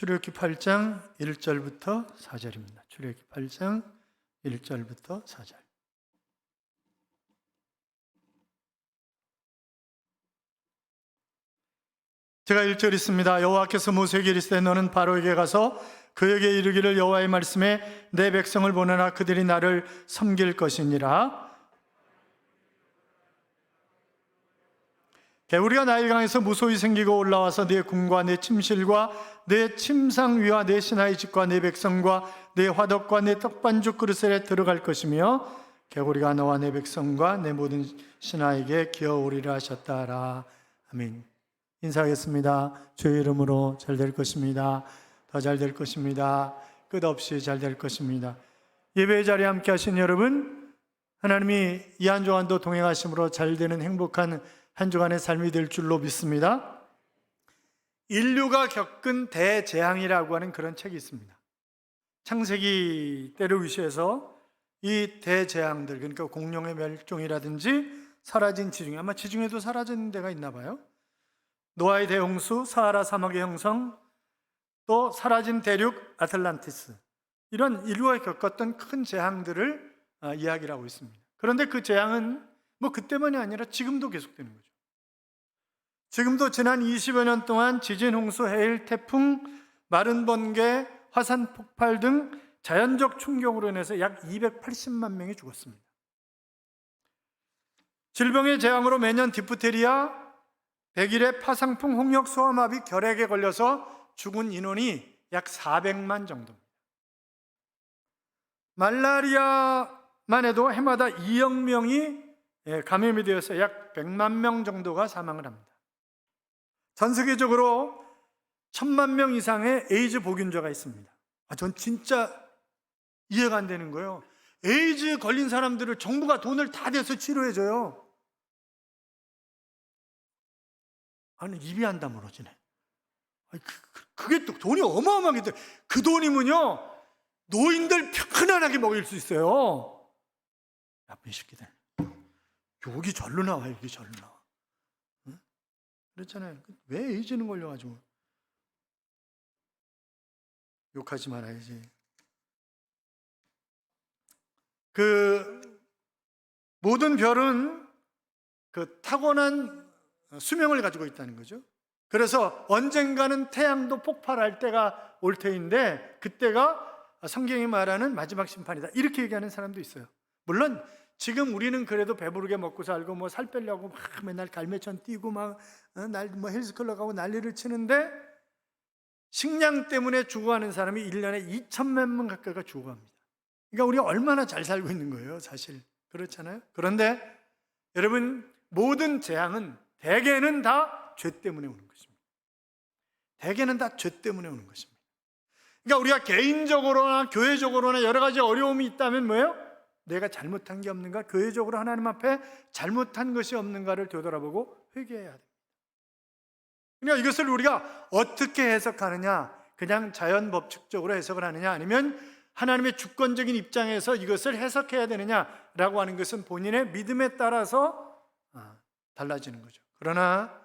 출애굽기 8장 1절부터 4절입니다. 출애굽기 8장 1절부터 4절. 제가 1절 있습니다. 여호와께서 모세에게 이르시되 너는 바로에게 가서 그에게 이르기를 여호와의 말씀에 내 백성을 보내라. 그들이 나를 섬길 것이니라. 개구리가 나일강에서 무소히 생기고 올라와서 내 궁과 내 침실과 내 침상 위와 내 신하의 집과 내 백성과 내 화덕과 내 떡반죽 그릇에 들어갈 것이며 개구리가 너와 내 백성과 내 모든 신하에게 기어오리라 하셨다라. 아멘. 인사하겠습니다. 주의 이름으로 잘 될 것입니다. 더 잘 될 것입니다. 끝없이 잘 될 것입니다. 예배의 자리에 함께 하신 여러분, 하나님이 이 한 주간도 동행하심으로 잘 되는 행복한 한 주간의 삶이 될 줄로 믿습니다. 인류가 겪은 대재앙이라고 하는 그런 책이 있습니다. 창세기 때를 위시해서 이 대재앙들, 그러니까 공룡의 멸종이라든지 사라진 지중해, 아마 지중해도 사라진 데가 있나 봐요. 노아의 대홍수, 사하라 사막의 형성, 또 사라진 대륙 아틀란티스, 이런 인류가 겪었던 큰 재앙들을 이야기를 하고 있습니다. 그런데 그 재앙은 뭐 그때만이 아니라 지금도 계속되는 거죠. 지금도 지난 20여 년 동안 지진, 홍수, 해일, 태풍, 마른 번개, 화산 폭발 등 자연적 충격으로 인해서 약 280만 명이 죽었습니다. 질병의 재앙으로 매년 디프테리아, 백일의 파상풍, 홍역, 소아마비, 결핵에 걸려서 죽은 인원이 약 400만 정도입니다. 말라리아만 해도 해마다 2억 명이 감염이 되어서 약 100만 명 정도가 사망을 합니다. 전 세계적으로 1000만 명 이상의 에이즈 보균자가 있습니다. 전 진짜 이해가 안 되는 거예요. 에이즈 걸린 사람들을 정부가 돈을 다 대서 치료해줘요. 아니, 입이 안 다물어지네. 그게 또 돈이 어마어마하게 돼. 그 돈이면요, 노인들 편안하게 먹일 수 있어요. 나쁜 새끼들. 여기 절로 나와, 여기 절로 나와. 응? 그렇잖아요. 왜 에이즈는 걸려가지고. 욕하지 말아야지. 모든 별은 타고난 수명을 가지고 있다는 거죠. 그래서 언젠가는 태양도 폭발할 때가 올 테인데 그때가 성경이 말하는 마지막 심판이다, 이렇게 얘기하는 사람도 있어요. 물론 지금 우리는 그래도 배부르게 먹고 살고 뭐 살 빼려고 막 맨날 갈매천 뛰고 막 헬스클럽 가고 난리를 치는데 식량 때문에 죽어가는 사람이 1년에 2천만 명 가까이가 죽어갑니다. 그러니까 우리가 얼마나 잘 살고 있는 거예요, 사실. 그렇잖아요. 그런데 여러분, 모든 재앙은 대개는 다 죄 때문에 오는 것입니다. 대개는 다 죄 때문에 오는 것입니다. 그러니까 우리가 개인적으로나 교회적으로나 여러 가지 어려움이 있다면 뭐예요? 내가 잘못한 게 없는가? 교회적으로 하나님 앞에 잘못한 것이 없는가를 되돌아보고 회개해야 됩니다. 그러니까 이것을 우리가 어떻게 해석하느냐? 그냥 자연 법칙적으로 해석을 하느냐? 아니면 하나님의 주권적인 입장에서 이것을 해석해야 되느냐라고 하는 것은 본인의 믿음에 따라서 달라지는 거죠. 그러나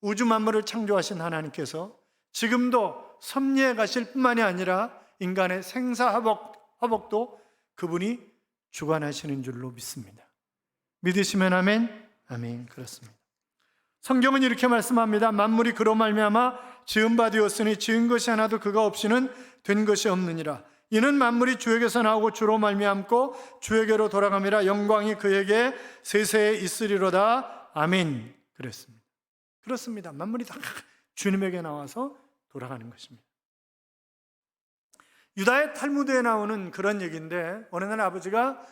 우주 만물을 창조하신 하나님께서 지금도 섭리해 가실 뿐만이 아니라 인간의 생사화복도 그분이 주관하시는 줄로 믿습니다. 믿으시면 아멘? 아멘. 그렇습니다. 성경은 이렇게 말씀합니다. 만물이 그로 말미암아 지은 바 되었으니 지은 것이 하나도 그가 없이는 된 것이 없느니라. 이는 만물이 주에게서 나오고 주로 말미암고 주에게로 돌아감이라. 영광이 그에게 세세에 있으리로다. 아멘. 그랬습니다. 그렇습니다. 만물이 다 주님에게 나와서 돌아가는 것입니다. 유다의 탈무드에 나오는 그런 얘기인데, 어느 날 아버지가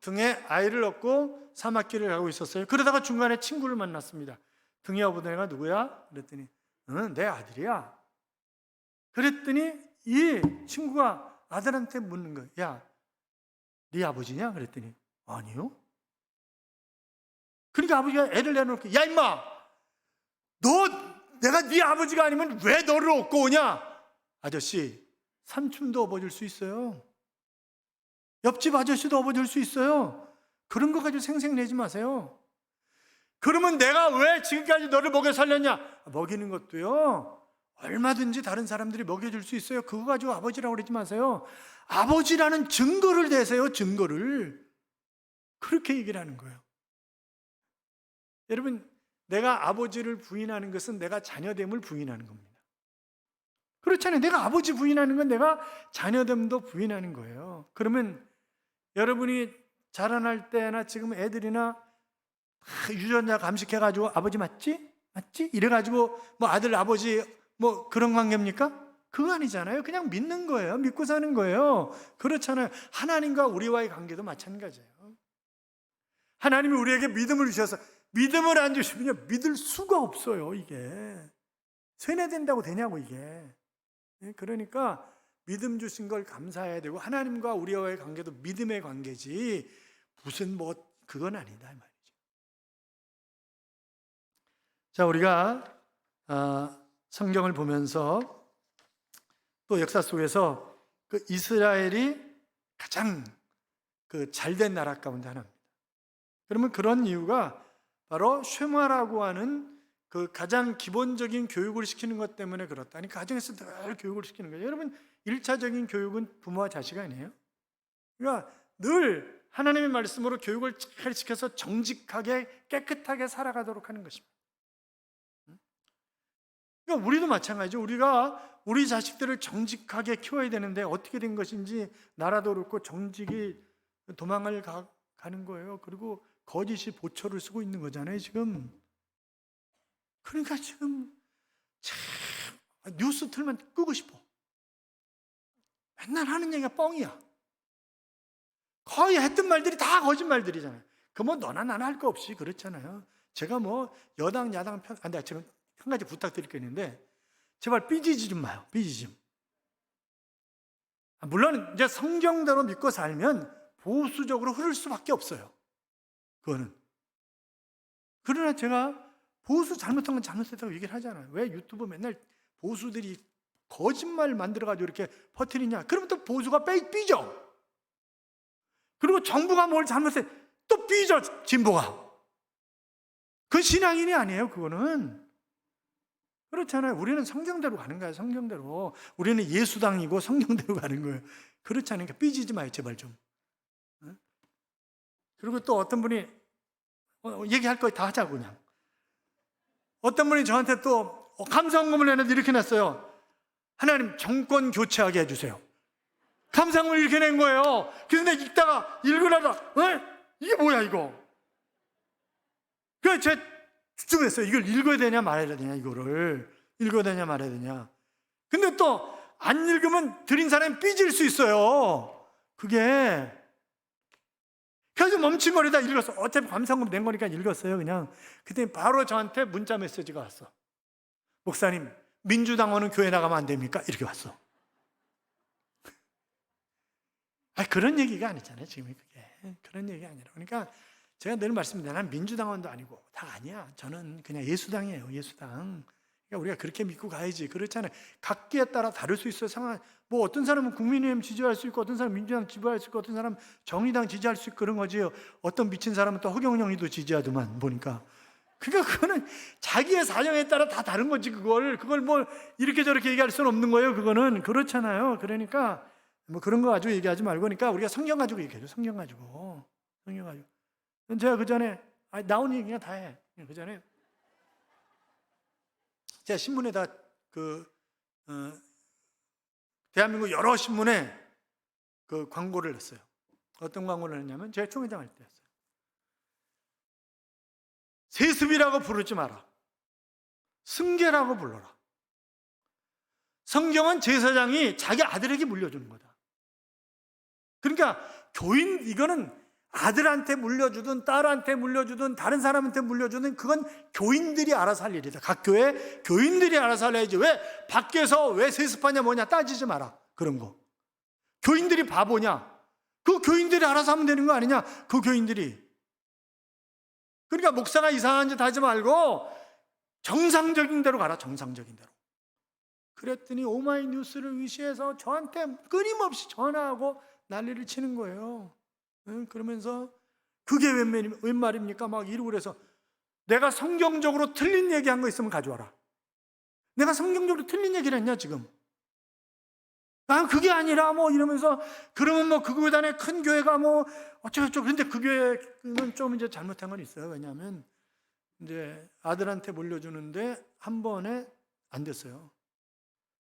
등에 아이를 업고 사막길을 가고 있었어요. 그러다가 중간에 친구를 만났습니다. 등에 업은 애가 누구야? 그랬더니 내 아들이야. 그랬더니 이 친구가 아들한테 묻는 거예요. 야, 네 아버지냐? 그랬더니 아니요. 그러니까 아버지가 애를 내놓고, 야 임마, 내가 네 아버지가 아니면 왜 너를 업고 오냐? 아저씨, 삼촌도 업어줄 수 있어요. 옆집 아저씨도 업어줄 수 있어요. 그런 거 가지고 생색내지 마세요. 그러면 내가 왜 지금까지 너를 먹여 살렸냐? 먹이는 것도요, 얼마든지 다른 사람들이 먹여줄 수 있어요. 그거 가지고 아버지라고 그러지 마세요. 아버지라는 증거를 대세요. 증거를. 그렇게 얘기를 하는 거예요. 여러분, 내가 아버지를 부인하는 것은 내가 자녀됨을 부인하는 겁니다. 그렇잖아요. 내가 아버지 부인하는 건 내가 자녀됨도 부인하는 거예요. 그러면 여러분이 자라날 때나 지금 애들이나 유전자 감식해가지고 아버지 맞지? 맞지? 이래가지고 뭐 아들 아버지 뭐 그런 관계입니까? 그거 아니잖아요. 그냥 믿는 거예요. 믿고 사는 거예요. 그렇잖아요. 하나님과 우리와의 관계도 마찬가지예요. 하나님이 우리에게 믿음을 주셔서 믿음을 안 주시면요, 믿을 수가 없어요. 이게 세뇌된다고 되냐고 이게. 그러니까 믿음 주신 걸 감사해야 되고, 하나님과 우리와의 관계도 믿음의 관계지 무슨 뭐 그건 아니다 이 말이죠. 자, 우리가 성경을 보면서 또 역사 속에서 그 이스라엘이 가장 그 잘된 나라 가운데 하나입니다. 그러면 그런 이유가 바로 쉐마라고 하는 그 가장 기본적인 교육을 시키는 것 때문에 그렇다. 가정에서 늘 교육을 시키는 거예요. 여러분, 1차적인 교육은 부모와 자식 아니에요? 그러니까 늘 하나님의 말씀으로 교육을 잘 시켜서 정직하게 깨끗하게 살아가도록 하는 것입니다. 그러니까 우리도 마찬가지죠. 우리가 우리 자식들을 정직하게 키워야 되는데 어떻게 된 것인지 나라도 그렇고 정직이 도망을 가는 거예요. 그리고 거짓이 보초를 쓰고 있는 거잖아요, 지금. 그러니까 지금 참 뉴스 틀면 끄고 싶어. 맨날 하는 얘기가 뻥이야. 거의 했던 말들이 다 거짓말들이잖아요. 그 뭐 너나 나나 할 거 없이 그렇잖아요. 제가 뭐 여당 야당 내가 지금 한 가지 부탁드릴 게 있는데 제발 삐지지 좀 마요. 삐지지 좀. 물론 이제 성경대로 믿고 살면 보수적으로 흐를 수밖에 없어요. 그거는. 그러나 제가 보수 잘못한 건 잘못했다고 얘기를 하잖아요. 왜 유튜브 맨날 보수들이 거짓말 만들어가지고 이렇게 퍼뜨리냐? 그러면 또 보수가 삐져. 그리고 정부가 뭘 잘못해 또 삐져, 진보가. 그 신앙인이 아니에요, 그거는. 그렇잖아요. 우리는 성경대로 가는 거예요, 성경대로. 우리는 예수당이고 성경대로 가는 거예요. 그렇잖아요. 그러니까 삐지지 마요, 제발 좀. 그리고 또 어떤 분이 얘기할 거 다 하자고 그냥. 어떤 분이 저한테 또 감사헌금을 내는데 이렇게 냈어요. 하나님 정권 교체하게 해주세요. 감사헌금을 이렇게 낸 거예요. 그래서 내가 읽다가 이게 뭐야 이거. 그래서 제가 주춤했어요. 이걸 읽어야 되냐 말아야 되냐, 이거를 읽어야 되냐 말아야 되냐. 근데 또 안 읽으면 드린 사람이 삐질 수 있어요. 그게. 그래서 멈칫거리다 읽었어. 어차피 감사헌금 낸 거니까 읽었어요, 그냥. 그때 바로 저한테 문자 메시지가 왔어. 목사님, 민주당원은 교회 나가면 안 됩니까? 이렇게 왔어. 그런 얘기가 아니잖아요, 지금 그게. 그런 얘기가 아니라. 그러니까 제가 늘 말씀드리는, 난 민주당원도 아니고 다 아니야. 저는 그냥 예수당이에요, 예수당. 그러니까 우리가 그렇게 믿고 가야지. 그렇잖아요. 각기에 따라 다를 수 있어요, 상황. 뭐 어떤 사람은 국민의힘 지지할 수 있고, 어떤 사람은 민주당 지지할 수 있고, 어떤 사람은 정의당 지지할 수 있고, 그런 거지. 어떤 미친 사람은 또 허경영이도 지지하더만 보니까. 그러니까 그거는 자기의 사정에 따라 다 다른 거지. 그걸 뭐 이렇게 저렇게 얘기할 수는 없는 거예요. 그거는. 그렇잖아요. 그러니까 뭐 그런 거 가지고 얘기하지 말고, 그러니까 우리가 성경 가지고 얘기해줘. 성경 가지고. 제가 그 전에 나온 얘기 그냥 다 해. 그 전에 제가 신문에다 대한민국 여러 신문에 그 광고를 냈어요. 어떤 광고를 했냐면 제가 총회장 할 때였어요. 세습이라고 부르지 마라. 승계라고 불러라. 성경은 제사장이 자기 아들에게 물려주는 거다. 그러니까 이거는 아들한테 물려주든 딸한테 물려주든 다른 사람한테 물려주든 그건 교인들이 알아서 할 일이다. 각 교회 교인들이 알아서 해야지. 왜 밖에서 왜 세습하냐 뭐냐 따지지 마라. 그런 거. 교인들이 바보냐? 그 교인들이 알아서 하면 되는 거 아니냐? 그 교인들이. 그러니까 목사가 이상한 짓 하지 말고 정상적인 대로 가라. 정상적인 대로. 그랬더니 오마이뉴스를 의시해서 저한테 끊임없이 전화하고 난리를 치는 거예요. 그러면서 그게 웬 말입니까? 막 이러고 그래서 내가 성경적으로 틀린 얘기한 거 있으면 가져와라. 내가 성경적으로 틀린 얘기를 했냐 지금? 아, 그게 아니라 뭐 이러면서, 그러면 뭐 그 교단의 큰 교회가 뭐 어쩌고저쩌고. 그런데 그 교회는 좀 이제 잘못한 건 있어요. 왜냐하면 이제 아들한테 물려주는데 한 번에 안 됐어요.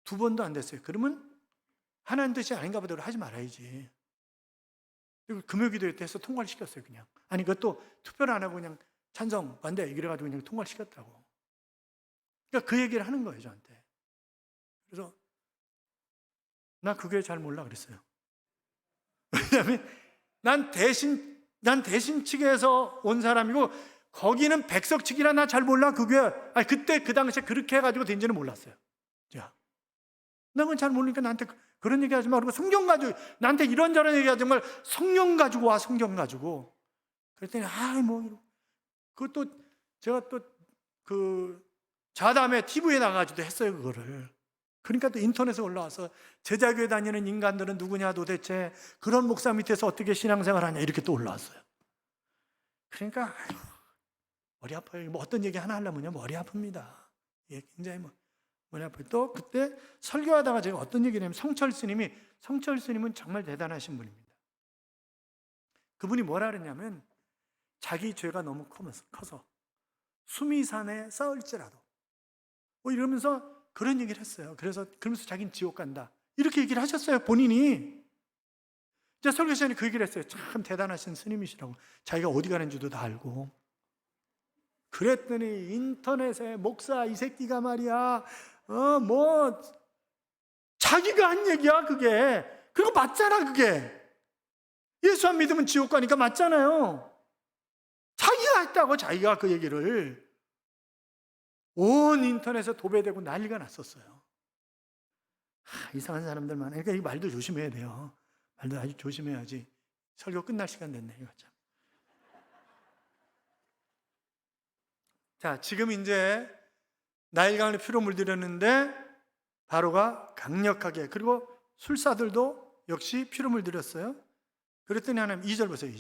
두 번도 안 됐어요. 그러면 하나님 뜻이 아닌가 보다 하지 말아야지. 그리고 금요기도회 때 해서 통과를 시켰어요. 그냥. 아니, 그것도 투표를 안 하고 그냥 찬성, 반대 이래가지고 그냥 통과를 시켰다고. 그러니까 그 얘기를 하는 거예요, 저한테. 그래서 나 그게 잘 몰라 그랬어요. 왜냐하면 난 대신 측에서 온 사람이고, 거기는 백석 측이라 나 잘 몰라 그게. 아니, 그때 그 당시에 그렇게 해가지고 된지는 몰랐어요. 자, 나 그건 잘 모르니까 나한테 그런 얘기 하지 마. 그리고 성경 가지고 나한테 이런저런 얘기하지 말, 성경 가지고 와, 성경 가지고. 그랬더니 뭐 그것도 제가 또 그 자담에 TV에 나가지도 했어요, 그거를. 그러니까 또 인터넷에 올라와서 제자교회 다니는 인간들은 누구냐 도대체, 그런 목사 밑에서 어떻게 신앙생활 하냐, 이렇게 또 올라왔어요. 그러니까 머리 아파요. 뭐 어떤 얘기 하나 하려면요 머리 아픕니다. 예, 굉장히 머리 아파요. 또 그때 설교하다가 제가 어떤 얘기를 하냐면, 성철 스님은 정말 대단하신 분입니다. 그분이 뭐라 그랬냐면, 자기 죄가 너무 커서 수미산에 쌓을지라도 뭐 이러면서 그런 얘기를 했어요. 그러면서 자기는 지옥 간다, 이렇게 얘기를 하셨어요, 본인이. 이제 설교 시간에 그 얘기를 했어요. 참 대단하신 스님이시라고. 자기가 어디 가는지도 다 알고. 그랬더니 인터넷에 목사 이 새끼가 말이야, 뭐 자기가 한 얘기야 그게. 그리고 맞잖아 그게. 예수 안 믿으면 지옥 가니까 맞잖아요. 자기가 했다고, 자기가 그 얘기를. 온 인터넷에 도배되고 난리가 났었어요. 이상한 사람들 많아요. 그러니까 이 말도 조심해야 돼요. 말도 아주 조심해야지. 설교 끝날 시간 됐네, 이거 참. 자, 지금 이제 나일강을 피로 물들였는데 바로가 강력하게, 그리고 술사들도 역시 피로 물들였어요. 그랬더니 하나님 2절 보세요.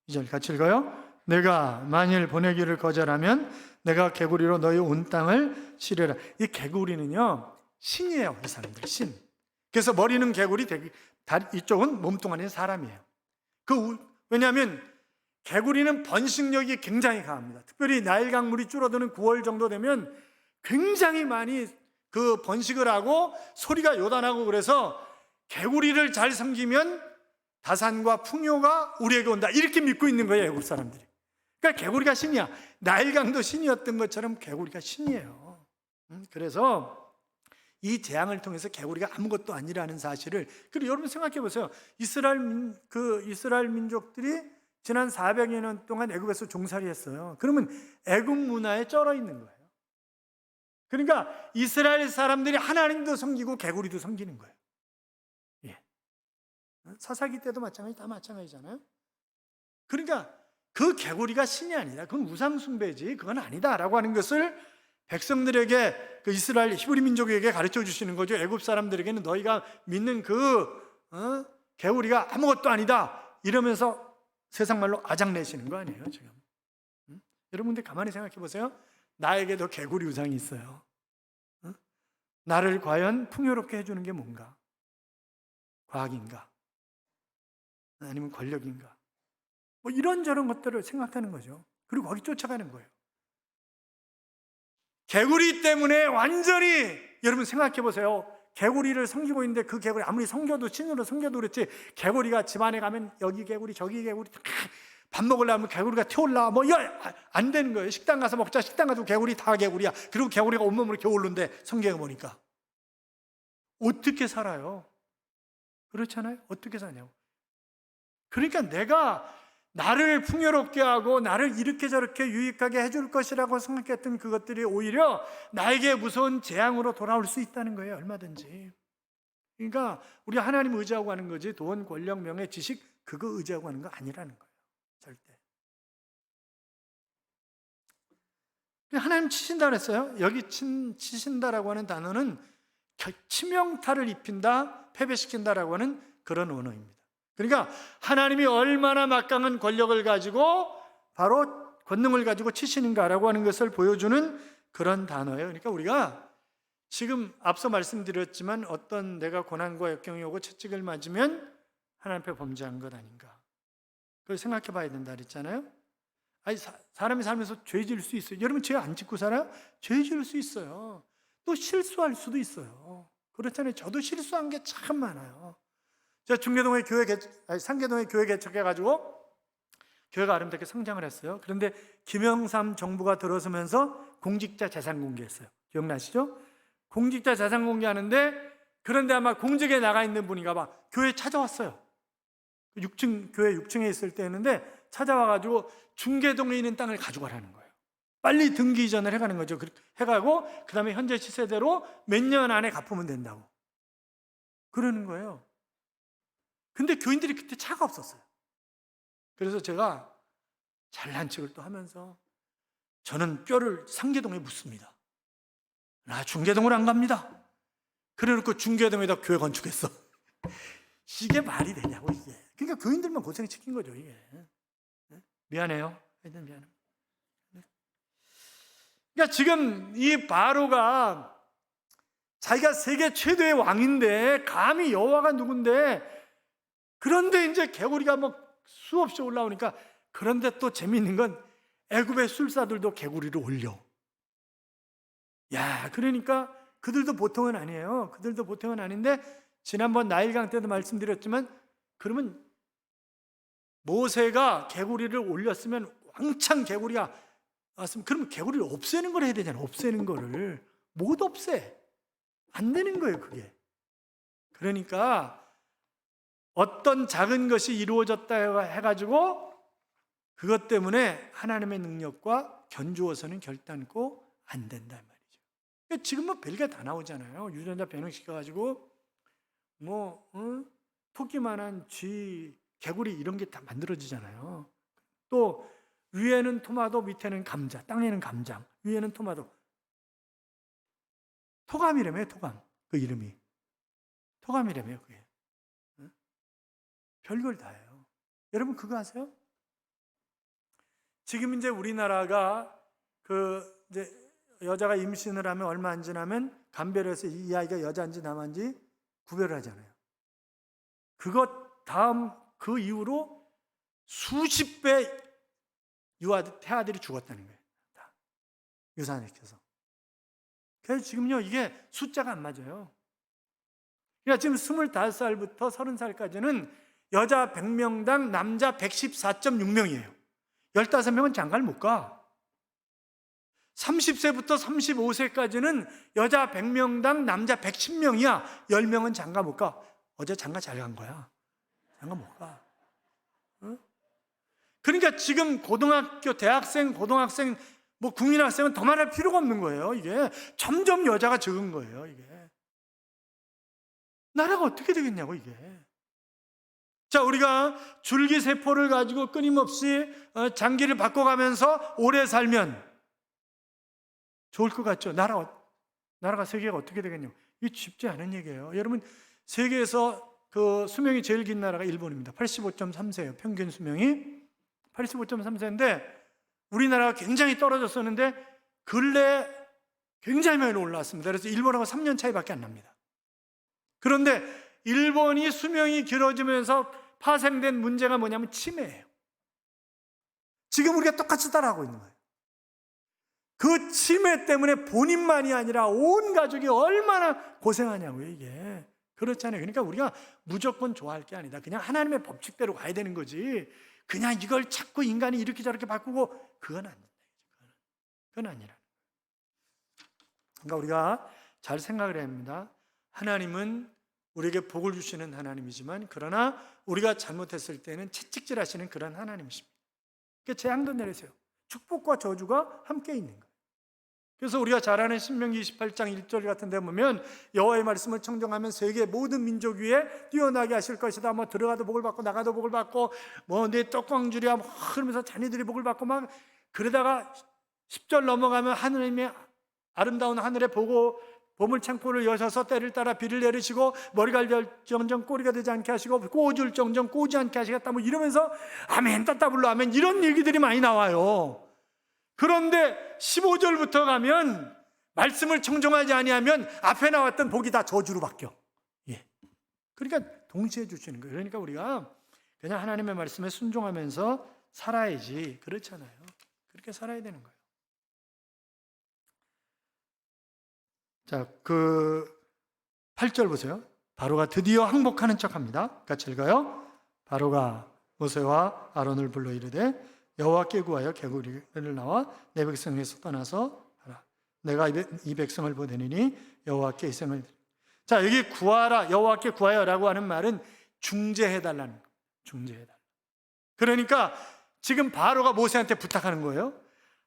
2절 같이 읽어요. 내가 만일 보내기를 거절하면 내가 개구리로 너희 온 땅을 치려라. 이 개구리는요 신이에요. 이 사람들 신. 그래서 머리는 개구리, 이쪽은 몸뚱 아닌 사람이에요. 왜냐하면 개구리는 번식력이 굉장히 강합니다. 특별히 나일강 물이 줄어드는 9월 정도 되면 굉장히 많이 그 번식을 하고 소리가 요단하고, 그래서 개구리를 잘 섬기면 다산과 풍요가 우리에게 온다, 이렇게 믿고 있는 거예요, 애국 사람들이. 그러니까 개구리가 신이야. 나일강도 신이었던 것처럼 개구리가 신이에요. 그래서 이 재앙을 통해서 개구리가 아무것도 아니라는 사실을. 그리고 여러분 생각해 보세요. 이스라엘 민족들이 지난 400여 년 동안 애굽에서 종살이 했어요. 그러면 애굽 문화에 쩔어 있는 거예요. 그러니까 이스라엘 사람들이 하나님도 섬기고 개구리도 섬기는 거예요. 예. 사사기 때도 마찬가지, 다 마찬가지잖아요. 그러니까 그 개구리가 신이 아니다, 그건 우상 숭배지, 그건 아니다라고 하는 것을 백성들에게, 그 이스라엘 히브리 민족에게 가르쳐 주시는 거죠. 애굽 사람들에게는 너희가 믿는 개구리가 아무것도 아니다, 이러면서 세상 말로 아작내시는 거 아니에요 지금. 여러분들 가만히 생각해 보세요. 나에게도 개구리 우상이 있어요. 나를 과연 풍요롭게 해주는 게 뭔가? 과학인가? 아니면 권력인가? 뭐 이런저런 것들을 생각하는 거죠. 그리고 거기 쫓아가는 거예요. 개구리 때문에 완전히, 여러분 생각해 보세요. 개구리를 섬기고 있는데 그 개구리 아무리 섬겨도, 신으로 섬겨도 그렇지, 개구리가 집안에 가면 여기 개구리 저기 개구리, 밥 먹으려면 개구리가 튀어올라, 뭐 안 되는 거예요. 식당 가서 먹자, 식당 가도 개구리, 다 개구리야. 그리고 개구리가 온몸으로 겨울는데 성경에 보니까 어떻게 살아요? 그렇잖아요. 어떻게 사냐고. 그러니까 내가 나를 풍요롭게 하고 나를 이렇게 저렇게 유익하게 해줄 것이라고 생각했던 그것들이 오히려 나에게 무서운 재앙으로 돌아올 수 있다는 거예요. 얼마든지. 그러니까 우리 하나님 의지하고 하는 거지, 돈, 권력, 명예, 지식 그거 의지하고 하는 거 아니라는 거예요. 절대. 하나님 치신다 그랬어요. 여기 치신다라고 하는 단어는 치명타를 입힌다, 패배시킨다라고 하는 그런 언어입니다. 그러니까 하나님이 얼마나 막강한 권력을 가지고 바로 권능을 가지고 치시는가라고 하는 것을 보여주는 그런 단어예요. 그러니까 우리가 지금 앞서 말씀드렸지만 어떤 내가 고난과 역경이 오고 채찍을 맞으면 하나님 앞에 범죄한 것 아닌가. 그걸 생각해 봐야 된다 그랬잖아요. 아니, 사람이 살면서 죄 지을 수 있어요. 여러분 죄 안 짓고 살아요? 죄 지을 수 있어요. 또 실수할 수도 있어요. 그렇잖아요. 저도 실수한 게 참 많아요. 제가 중계동에 상계동에 교회 개척해가지고 교회가 아름답게 성장을 했어요. 그런데 김영삼 정부가 들어서면서 공직자 재산 공개했어요. 기억나시죠? 공직자 재산 공개하는데, 그런데 아마 공직에 나가 있는 분인가 봐 교회에 찾아왔어요. 6층, 교회 6층에 있을 때였는데 찾아와가지고 중계동에 있는 땅을 가져가라는 거예요. 빨리 등기 이전을 해가는 거죠. 해가고 그 다음에 현재 시세대로 몇 년 안에 갚으면 된다고 그러는 거예요. 근데 교인들이 그때 차가 없었어요. 그래서 제가 잘난 척을 또 하면서 저는 뼈를 상계동에 묻습니다. 나 중계동을 안 갑니다. 그래놓고 중계동에다 교회 건축했어. 이게 말이 되냐고 이게. 그러니까 교인들만 고생 시킨 거죠 이게. 미안해요. 미안해요. 그러니까 지금 이 바로가 자기가 세계 최대의 왕인데 감히 여호와가 누군데, 그런데 이제 개구리가 뭐 수없이 올라오니까, 그런데 또 재미있는 건 애굽의 술사들도 개구리를 올려. 야, 그러니까 그들도 보통은 아니에요. 그들도 보통은 아닌데, 지난번 나일강 때도 말씀드렸지만, 그러면 모세가 개구리를 올렸으면 왕창 개구리가 왔으면, 그러면 개구리를 없애는 걸 해야 되잖아요. 없애는 거를 못 없애. 안 되는 거예요 그게. 그러니까 어떤 작은 것이 이루어졌다 해가지고 그것 때문에 하나님의 능력과 견주어서는 결단코 안 된다 말이죠. 지금 뭐 별게 다 나오잖아요. 유전자 변형시켜가지고 토끼만한 쥐, 개구리 이런 게 다 만들어지잖아요. 또 위에는 토마토, 밑에는 감자, 땅에는 감장, 위에는 토마토. 토감이라며요. 토감. 그 이름이 토감이라며요. 그게 별걸 다 해요. 여러분 그거 아세요? 지금 이제 우리나라가 이제 여자가 임신을 하면 얼마 안 지나면 감별해서 이 아이가 여자인지 남자인지 구별을 하잖아요. 그것 다음 그 이후로 수십 배 태아들이 죽었다는 거예요. 다 유산을 시켜서. 그래서 지금요 이게 숫자가 안 맞아요. 그러니까 지금 25살부터 30살까지는 여자 100명당 남자 114.6명이에요. 15명은 장가를 못 가. 30세부터 35세까지는 여자 100명당 남자 110명이야. 10명은 장가 못 가. 어제 장가 잘 간 거야. 장가 못 가. 그러니까 지금 고등학교, 대학생, 고등학생, 국민학생은 더 말할 필요가 없는 거예요. 이게 점점 여자가 적은 거예요. 이게 나라가 어떻게 되겠냐고 이게. 자, 우리가 줄기세포를 가지고 끊임없이 장기를 바꿔가면서 오래 살면 좋을 것 같죠? 나라가 세계가 어떻게 되겠냐고. 이게 쉽지 않은 얘기예요. 여러분, 세계에서 그 수명이 제일 긴 나라가 일본입니다. 85.3세예요. 평균 수명이 85.3세인데 우리나라가 굉장히 떨어졌었는데 근래 굉장히 많이 올라왔습니다. 그래서 일본하고 3년 차이밖에 안 납니다. 그런데 일본이 수명이 길어지면서 파생된 문제가 뭐냐면 치매예요. 지금 우리가 똑같이 따라하고 있는 거예요. 그 치매 때문에 본인만이 아니라 온 가족이 얼마나 고생하냐고요 이게. 그렇잖아요. 그러니까 우리가 무조건 좋아할 게 아니다. 그냥 하나님의 법칙대로 가야 되는 거지. 그냥 이걸 자꾸 인간이 이렇게 저렇게 바꾸고 그건 안 된다. 그건 아니라. 그러니까 우리가 잘 생각을 해야 합니다. 하나님은 우리에게 복을 주시는 하나님이지만 그러나 우리가 잘못했을 때는 채찍질하시는 그런 하나님이십니다. 그러니까 재앙도 내리세요. 축복과 저주가 함께 있는 거예요. 그래서 우리가 잘 아는 신명기 28장 1절 같은 데 보면 여호와의 말씀을 청정하면 세계 모든 민족 위에 뛰어나게 하실 것이다. 들어가도 복을 받고 나가도 복을 받고 내 떡광줄이야 그러면서 자녀들이 복을 받고 막 그러다가 10절 넘어가면 하느님의 아름다운 하늘에 보고 보물창고를 여셔서 때를 따라 비를 내리시고 머리가 될 정정 꼬리가 되지 않게 하시고 꼬줄 정정 꼬지 않게 하시겠다 이러면서 아멘 따따블로 아멘 이런 얘기들이 많이 나와요. 그런데 15절부터 가면 말씀을 청종하지 아니하면 앞에 나왔던 복이 다 저주로 바뀌어. 예. 그러니까 동시에 주시는 거예요. 그러니까 우리가 그냥 하나님의 말씀에 순종하면서 살아야지. 그렇잖아요. 그렇게 살아야 되는 거예요. 자, 8절 보세요. 바로가 드디어 항복하는 척합니다. 같이 읽어요. 바로가 모세와 아론을 불러 이르되 여호와께 구하여 개구리를 나와 내 백성에서 떠나서 하라. 내가 이 백성을 보내니 여호와께 희생을. 자, 여기 구하라, 여호와께 구하여라고 하는 말은 중재해달라는 거예요. 중재해달라. 그러니까 지금 바로가 모세한테 부탁하는 거예요.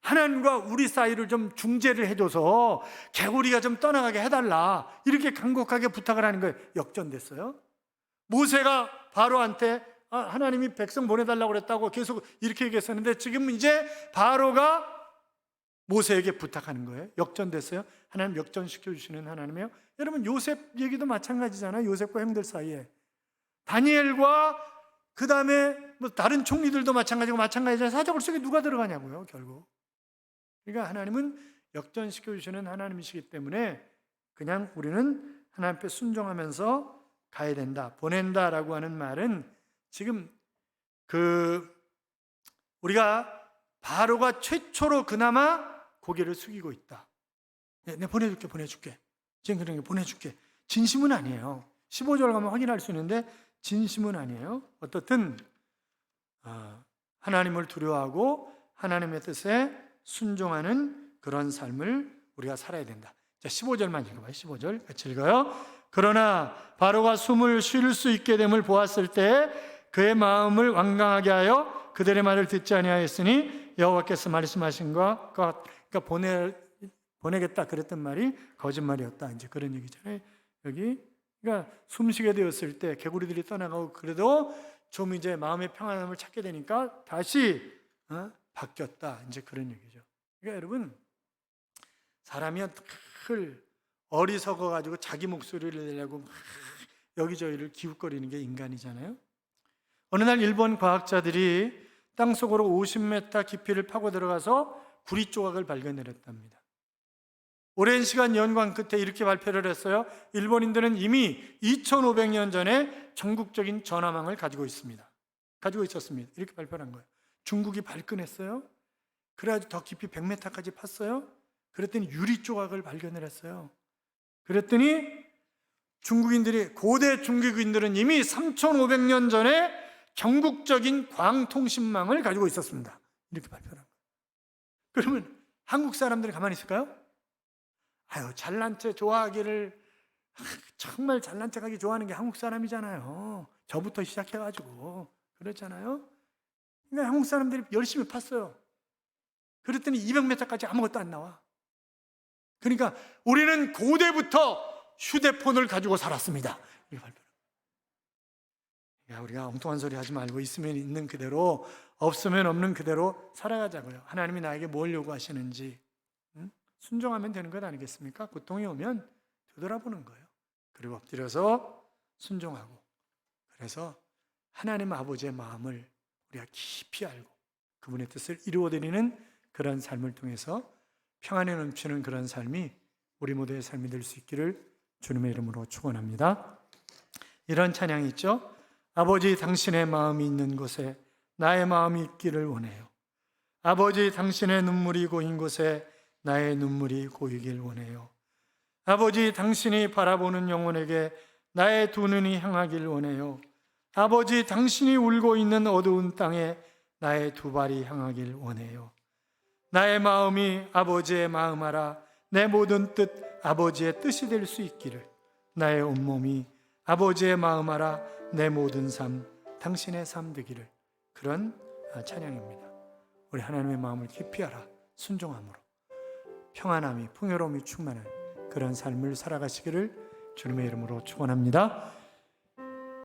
하나님과 우리 사이를 좀 중재를 해줘서 개구리가 좀 떠나가게 해달라. 이렇게 간곡하게 부탁을 하는 거예요. 역전됐어요. 모세가 바로한테 하나님이 백성 보내달라고 그랬다고 계속 이렇게 얘기했었는데 지금 이제 바로가 모세에게 부탁하는 거예요. 역전됐어요. 하나님 역전시켜 주시는 하나님이에요. 여러분 요셉 얘기도 마찬가지잖아요. 요셉과 형들 사이에 다니엘과 그 다음에 뭐 다른 총리들도 마찬가지잖아요. 사적을 속에 누가 들어가냐고요, 결국. 그러니까 하나님은 역전시켜 주시는 하나님이시기 때문에 그냥 우리는 하나님 앞에 순종하면서 가야 된다. 보낸다라고 하는 말은 지금 우리가 바로가 최초로 그나마 고개를 숙이고 있다. 내가 보내줄게. 지금 그런 게 보내줄게. 진심은 아니에요. 15절 가면 확인할 수 있는데 진심은 아니에요. 어떻든 하나님을 두려워하고 하나님의 뜻에 순종하는 그런 삶을 우리가 살아야 된다. 자, 15절만 읽어봐요. 15절 같이 읽어요. 그러나 바로가 숨을 쉴 수 있게 됨을 보았을 때 그의 마음을 완강하게 하여 그들의 말을 듣지 아니하였으니 여호와께서 말씀하신 것, 그러니까 보내겠다 그랬던 말이 거짓말이었다. 이제 그런 얘기잖아요. 여기 그러니까 숨쉬게 되었을 때 개구리들이 떠나가고 그래도 좀 이제 마음의 평안함을 찾게 되니까 다시 바뀌었다. 이제 그런 얘기죠. 그러니까 여러분 사람이 늘 어리석어 가지고 자기 목소리를 내려고 여기저기를 기웃거리는 게 인간이잖아요. 어느 날 일본 과학자들이 땅속으로 50m 깊이를 파고 들어가서 구리 조각을 발견했답니다. 오랜 시간 연구한 끝에 이렇게 발표를 했어요. 일본인들은 이미 2500년 전에 전국적인 전화망을 가지고 있었습니다. 이렇게 발표를 한 거예요. 중국이 발견했어요. 그래가지고 더 깊이 100m까지 팠어요. 그랬더니 유리 조각을 발견을 했어요. 그랬더니 고대 중국인들은 이미 3500년 전에 전국적인 광통신망을 가지고 있었습니다. 이렇게 발표를 한 거예요. 그러면 한국 사람들이 가만히 있을까요? 잘난 체 좋아하기를 정말 잘난 척하기 좋아하는 게 한국 사람이잖아요. 저부터 시작해가지고 그렇잖아요. 그러니까 한국 사람들이 열심히 팠어요. 그랬더니 200m까지 아무것도 안 나와. 그러니까 우리는 고대부터 휴대폰을 가지고 살았습니다. 우리가 엉뚱한 소리 하지 말고 있으면 있는 그대로 없으면 없는 그대로 살아가자고요. 하나님이 나에게 뭘 요구하시는지 순종하면 되는 것 아니겠습니까? 고통이 오면 되돌아보는 거예요. 그리고 엎드려서 순종하고 그래서 하나님 아버지의 마음을 우리가 깊이 알고 그분의 뜻을 이루어드리는 그런 삶을 통해서 평안에 넘치는 그런 삶이 우리 모두의 삶이 될 수 있기를 주님의 이름으로 축원합니다. 이런 찬양이 있죠. 아버지 당신의 마음이 있는 곳에 나의 마음이 있기를 원해요. 아버지 당신의 눈물이 고인 곳에 나의 눈물이 고이길 원해요. 아버지 당신이 바라보는 영혼에게 나의 두 눈이 향하길 원해요. 아버지 당신이 울고 있는 어두운 땅에 나의 두 발이 향하길 원해요. 나의 마음이 아버지의 마음하라. 내 모든 뜻 아버지의 뜻이 될 수 있기를. 나의 온몸이 아버지의 마음하라. 내 모든 삶 당신의 삶 되기를. 그런 찬양입니다. 우리 하나님의 마음을 깊이 알아 순종함으로 평안함이 풍요로움이 충만한 그런 삶을 살아가시기를 주님의 이름으로 축원합니다.